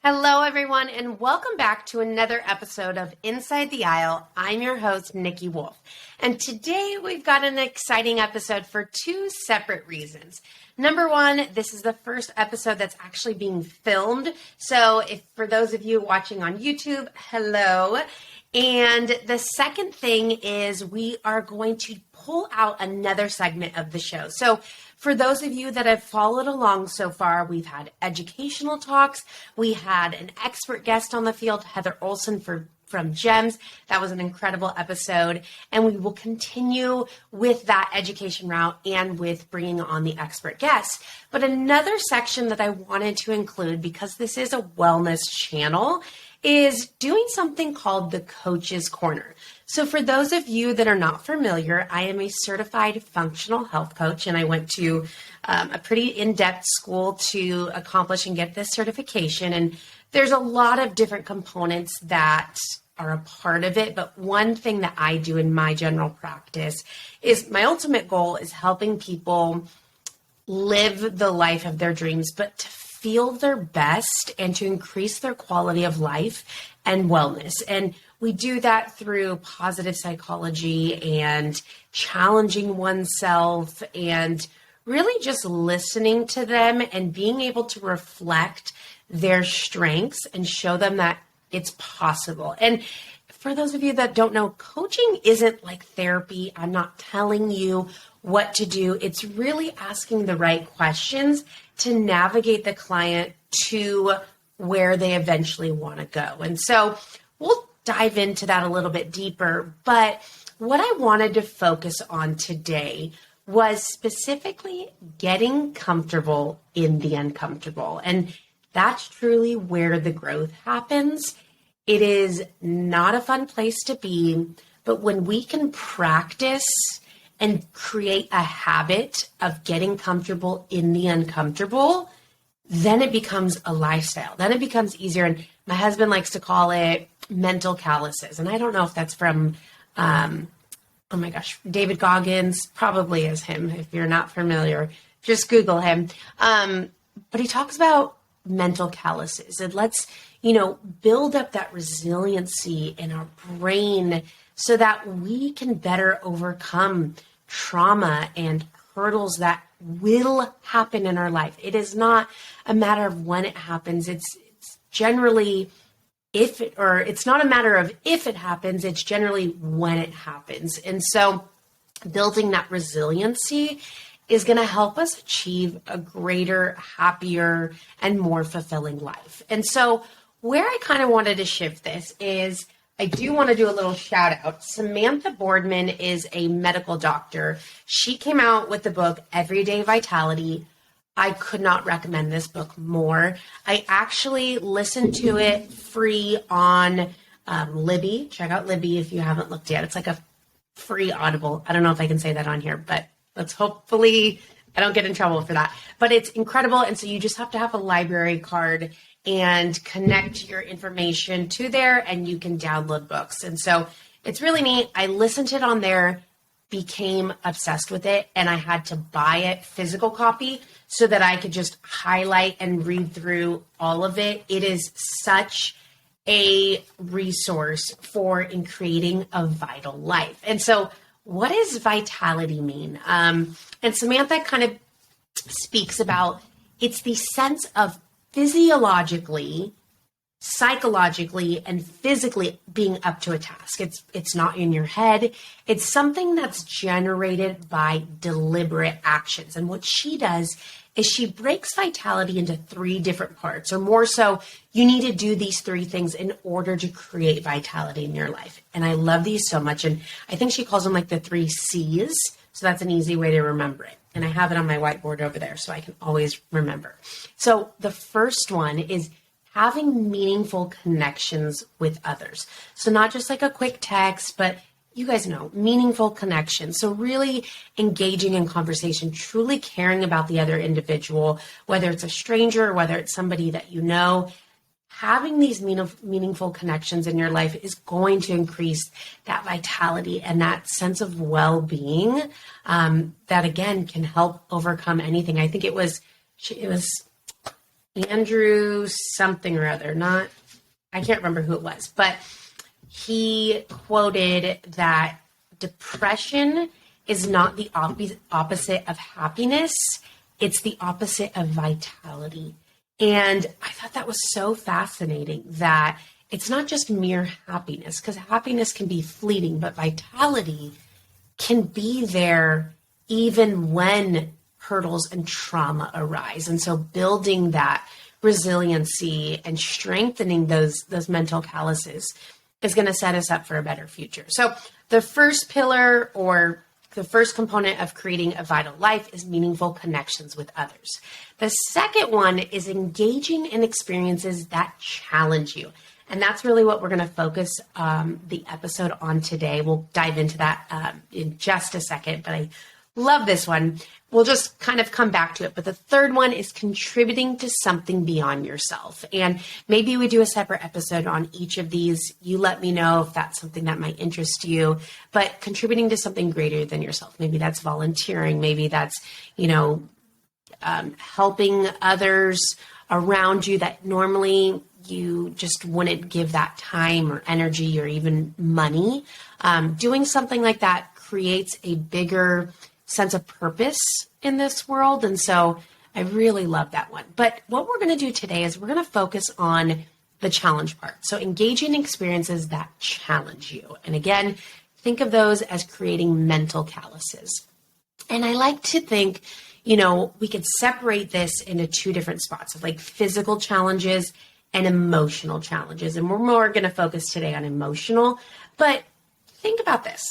Hello, everyone, and welcome back to another episode of Inside the Aisle. I'm your host, Niki Wolfe, and today we've got an exciting episode for two separate reasons. Number one, this is the first episode that's actually being filmed, so if for those of you watching on YouTube, hello. And the second thing is we are going to pull out another segment of the show. So for those of you that have followed along so far, we've had educational talks. We had an expert guest on the field, Heather Olson from GEMS. That was an incredible episode. And we will continue with that education route and with bringing on the expert guests. But another section that I wanted to include, because this is a wellness channel, is doing something called the Coach's Corner. So for those of you that are not familiar, I am a certified functional health coach, and I went to a pretty in-depth school to accomplish and get this certification. And there's a lot of different components that are a part of it. But one thing that I do in my general practice is my ultimate goal is helping people live the life of their dreams, but to feel their best and to increase their quality of life and wellness. And we do that through positive psychology and challenging oneself and really just listening to them and being able to reflect their strengths and show them that it's possible. And for those of you that don't know, coaching isn't like therapy. I'm not telling you what to do. It's really asking the right questions to navigate the client to where they eventually want to go. And so we'll dive into that a little bit deeper. But what I wanted to focus on today was specifically getting comfortable in the uncomfortable. And that's truly where the growth happens. It is not a fun place to be, but when we can practice and create a habit of getting comfortable in the uncomfortable, then it becomes a lifestyle. Then it becomes easier. And my husband likes to call it mental calluses. And I don't know if that's from, David Goggins, probably is him. If you're not familiar, just Google him. But he talks about mental calluses. And let's, build up that resiliency in our brain so that we can better overcome trauma and hurdles that will happen in our life. It is not a matter of when it happens. It's generally it's not a matter of if it happens, it's generally when it happens. And so building that resiliency is going to help us achieve a greater, happier, and more fulfilling life. And so where I kind of wanted to shift this is I do want to do a little shout out. Samantha Boardman is a medical doctor. She came out with the book, Everyday Vitality. I could not recommend this book more. I actually listened to it free on Libby. Check out Libby if you haven't looked yet. It's like a free Audible. I don't know if I can say that on here, but let's hopefully I don't get in trouble for that. But it's incredible. And so you just have to have a library card and connect your information to there and you can download books. And so it's really neat. I listened to it on there, became obsessed with it, and I had to buy it physical copy so that I could just highlight and read through all of it. It is such a resource for in creating a vital life. And so what does vitality mean? And Samantha kind of speaks about it's the sense of physiologically, psychologically, and physically being up to a task. It's not in your head. It's something that's generated by deliberate actions. And what she does is she breaks vitality into 3 different parts, or more so, you need to do these 3 things in order to create vitality in your life. And I love these so much. And I think she calls them like the 3 C's. So that's an easy way to remember it. And I have it on my whiteboard over there so I can always remember. So the first one is having meaningful connections with others. So not just like a quick text, but you guys know, meaningful connections. So really engaging in conversation, truly caring about the other individual, whether it's a stranger or whether it's somebody that you know. Having these meaningful connections in your life is going to increase that vitality and that sense of well-being that, again, can help overcome anything. I think it was Andrew something or other, I can't remember who it was, but he quoted that depression is not the opposite of happiness. It's the opposite of vitality. And I thought that was so fascinating that it's not just mere happiness, because happiness can be fleeting, but vitality can be there even when hurdles and trauma arise. And so building that resiliency and strengthening those mental calluses is going to set us up for a better future. So the first pillar, or the first component of creating a vital life, is meaningful connections with others. The second one is engaging in experiences that challenge you. And that's really what we're going to focus the episode on today. We'll dive into that in just a second, but I love this one. We'll just kind of come back to it. But the third one is contributing to something beyond yourself. And maybe we do a separate episode on each of these. You let me know if that's something that might interest you. But contributing to something greater than yourself. Maybe that's volunteering. Maybe that's, helping others around you that normally you just wouldn't give that time or energy or even money. Doing something like that creates a bigger sense of purpose in this world. And so I really love that one. But what we're going to do today is we're going to focus on the challenge part. So engaging in experiences that challenge you. And again, think of those as creating mental calluses. And I like to think, we could separate this into two different spots of like physical challenges and emotional challenges. And we're more going to focus today on emotional. But think about this.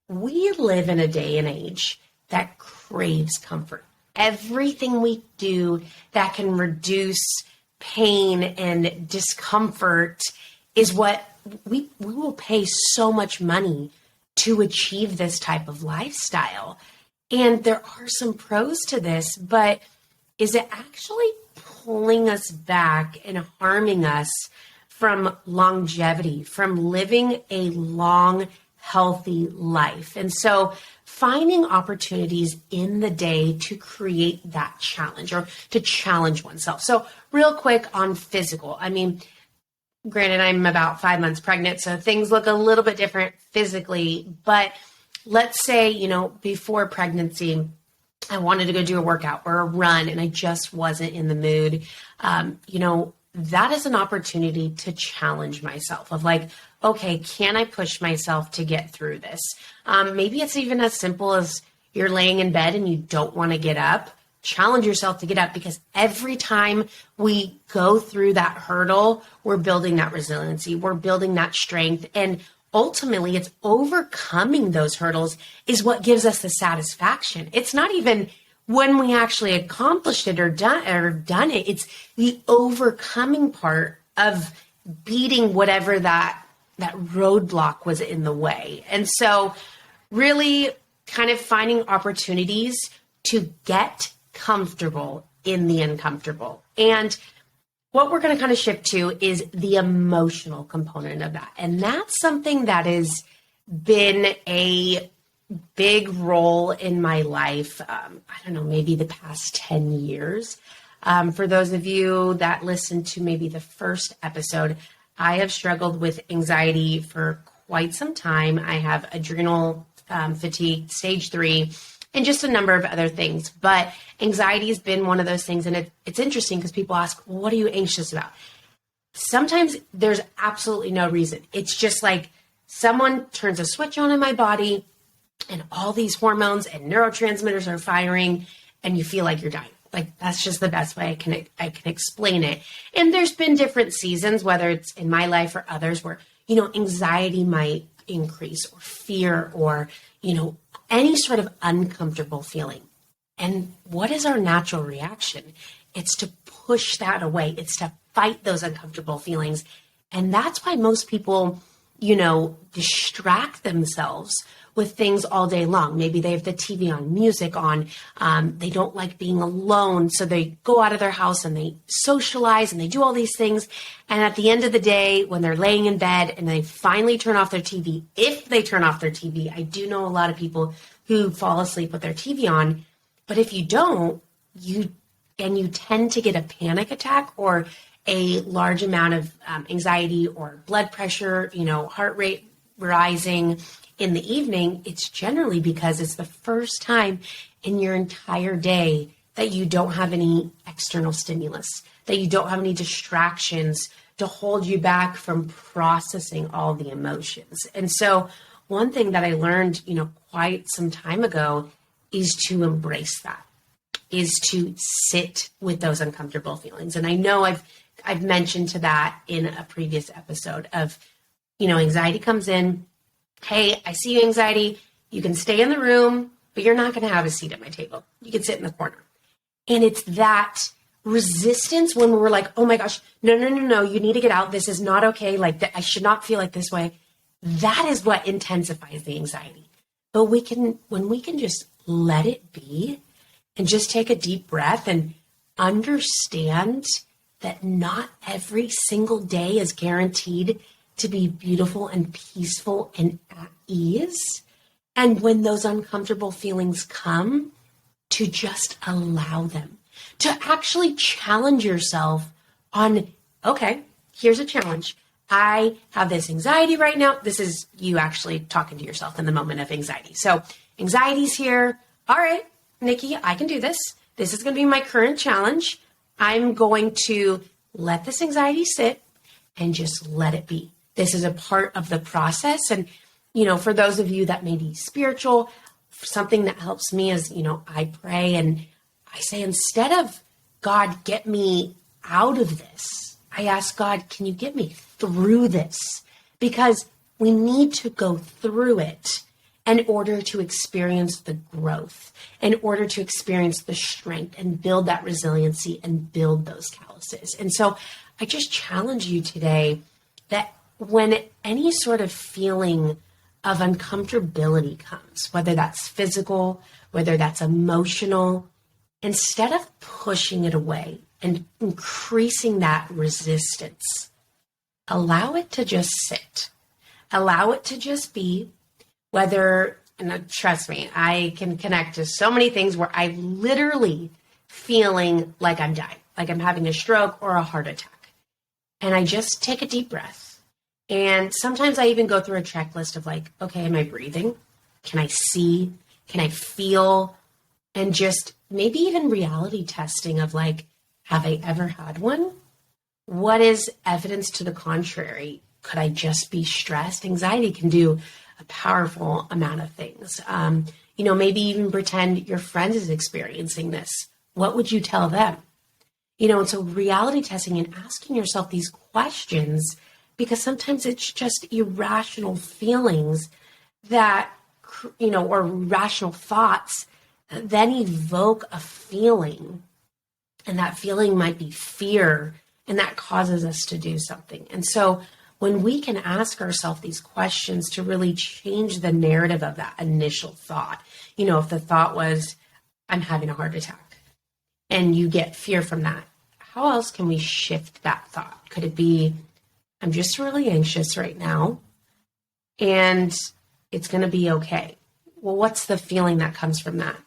We live in a day and age that craves comfort. Everything we do that can reduce pain and discomfort is what we will pay so much money to achieve this type of lifestyle. And there are some pros to this, but is it actually pulling us back and harming us from longevity, from living a long, healthy life? And so finding opportunities in the day to create that challenge or to challenge oneself. So real quick on physical, granted, I'm about 5 months pregnant, so things look a little bit different physically, but let's say, before pregnancy, I wanted to go do a workout or a run and I just wasn't in the mood. That is an opportunity to challenge myself of like, okay, can I push myself to get through this? Maybe it's even as simple as you're laying in bed and you don't want to get up. Challenge yourself to get up, because every time we go through that hurdle, we're building that resiliency, we're building that strength. And ultimately, it's overcoming those hurdles is what gives us the satisfaction. It's not even when we actually accomplished it or done it. It's the overcoming part of beating whatever that roadblock was in the way. And so really kind of finding opportunities to get comfortable in the uncomfortable. And what we're going to kind of shift to is the emotional component of that. And that's something that has been a big role in my life. Maybe the past 10 years. For those of you that listened to maybe the first episode, I have struggled with anxiety for quite some time. I have adrenal fatigue, stage 3, and just a number of other things. But anxiety has been one of those things. And it's interesting because people ask, well, what are you anxious about? Sometimes there's absolutely no reason. It's just like someone turns a switch on in my body and all these hormones and neurotransmitters are firing and you feel like you're dying. Like, that's just the best way I can explain it. And there's been different seasons, whether it's in my life or others, where, anxiety might increase, or fear, or, any sort of uncomfortable feeling. And what is our natural reaction? It's to push that away. It's to fight those uncomfortable feelings. And that's why most people, distract themselves with things all day long. Maybe they have the TV on, music on. They don't like being alone. So they go out of their house and they socialize and they do all these things. And at the end of the day, when they're laying in bed and they finally turn off their TV, if they turn off their TV, I do know a lot of people who fall asleep with their TV on. But if you don't, and you tend to get a panic attack or a large amount of anxiety or blood pressure, heart rate rising in the evening, it's generally because it's the first time in your entire day that you don't have any external stimulus, that you don't have any distractions to hold you back from processing all the emotions. And so one thing that I learned, quite some time ago is to embrace that, is to sit with those uncomfortable feelings. And I know I've mentioned to that in a previous episode of, anxiety comes in. Hey, I see you, anxiety. You can stay in the room, but you're not going to have a seat at my table. You can sit in the corner. And it's that resistance when we're like, oh my gosh, no, you need to get out. This is not okay. Like, I should not feel like this way. That is what intensifies the anxiety. But when we can just let it be and just take a deep breath and understand that not every single day is guaranteed to be beautiful and peaceful and at ease. And when those uncomfortable feelings come, to just allow them, to actually challenge yourself on, okay, here's a challenge. I have this anxiety right now. This is you actually talking to yourself in the moment of anxiety. So anxiety's here. All right, Niki, I can do this. This is going to be my current challenge. I'm going to let this anxiety sit and just let it be. This is a part of the process. And, for those of you that may be spiritual, something that helps me is, I pray and I say, instead of God, get me out of this, I ask God, can you get me through this? Because we need to go through it in order to experience the growth, in order to experience the strength and build that resiliency and build those calluses. And so I just challenge you today that when any sort of feeling of uncomfortability comes, whether that's physical, whether that's emotional, instead of pushing it away and increasing that resistance, allow it to just sit. Allow it to just be, and trust me, I can connect to so many things where I'm literally feeling like I'm dying, like I'm having a stroke or a heart attack. And I just take a deep breath. And sometimes I even go through a checklist of like, okay, am I breathing? Can I see? Can I feel? And just maybe even reality testing of like, have I ever had one? What is evidence to the contrary? Could I just be stressed? Anxiety can do a powerful amount of things. Maybe even pretend your friend is experiencing this. What would you tell them? And so reality testing and asking yourself these questions, because sometimes it's just irrational feelings that, or rational thoughts then evoke a feeling. And that feeling might be fear, and that causes us to do something. And so when we can ask ourselves these questions to really change the narrative of that initial thought, if the thought was, I'm having a heart attack, and you get fear from that, how else can we shift that thought? Could it be, I'm just really anxious right now, and it's going to be okay? Well, what's the feeling that comes from that?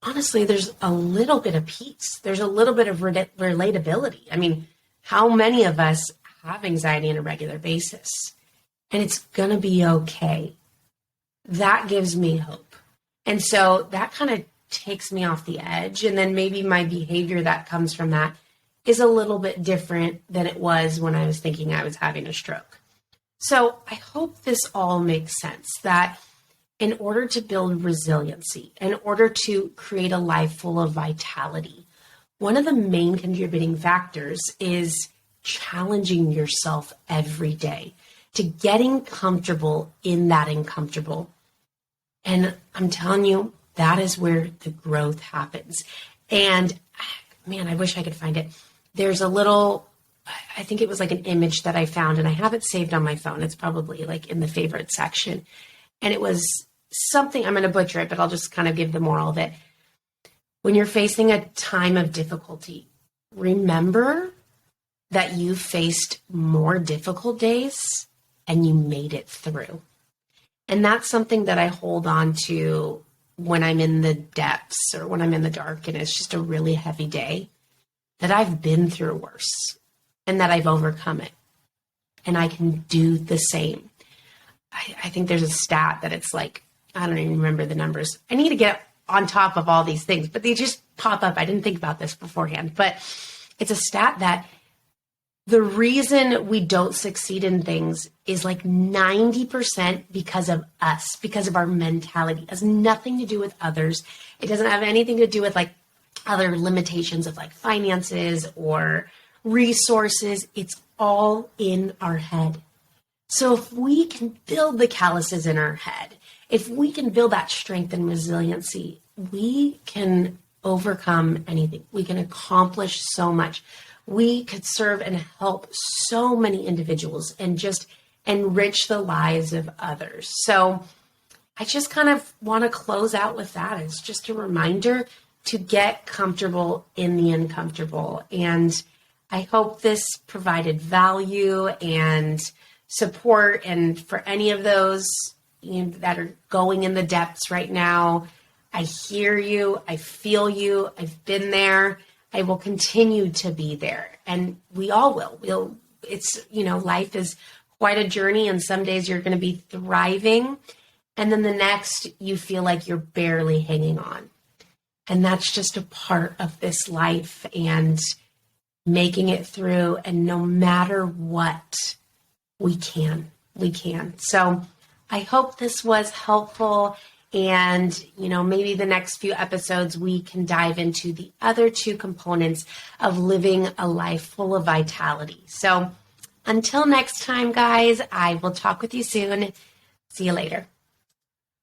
Honestly, there's a little bit of peace. There's a little bit of relatability. I mean, how many of us have anxiety on a regular basis? And it's going to be okay. That gives me hope. And so that kind of takes me off the edge. And then maybe my behavior that comes from that is a little bit different than it was when I was thinking I was having a stroke. So I hope this all makes sense, that in order to build resiliency, in order to create a life full of vitality, one of the main contributing factors is challenging yourself every day to getting comfortable in that uncomfortable. And I'm telling you, that is where the growth happens. And man, I wish I could find it. There's a little, I think it was like an image that I found, and I have it saved on my phone. It's probably like in the favorite section. And it was something, I'm going to butcher it, but I'll just kind of give the moral of it. When you're facing a time of difficulty, remember that you faced more difficult days and you made it through. And that's something that I hold on to when I'm in the depths or when I'm in the dark and it's just a really heavy day, that I've been through worse and that I've overcome it. And I can do the same. I think there's a stat that it's like, I don't even remember the numbers. I need to get on top of all these things, but they just pop up. I didn't think about this beforehand, but it's a stat that the reason we don't succeed in things is like 90% because of us, because of our mentality. It has nothing to do with others. It doesn't have anything to do with like other limitations of like finances or resources. It's all in our head. So if we can build the calluses in our head, if we can build that strength and resiliency, we can overcome anything. We can accomplish so much. We could serve and help so many individuals and just enrich the lives of others. So I just kind of want to close out with that. It's just a reminder to get comfortable in the uncomfortable. And I hope this provided value and support. And for any of those that are going in the depths right now, I hear you. I feel you. I've been there. I will continue to be there. And we all will. Life is quite a journey. And some days you're going to be thriving. And then the next, you feel like you're barely hanging on. And that's just a part of this life and making it through. And no matter what, we can. So I hope this was helpful. And, maybe the next few episodes, we can dive into the other two components of living a life full of vitality. So until next time, guys, I will talk with you soon. See you later.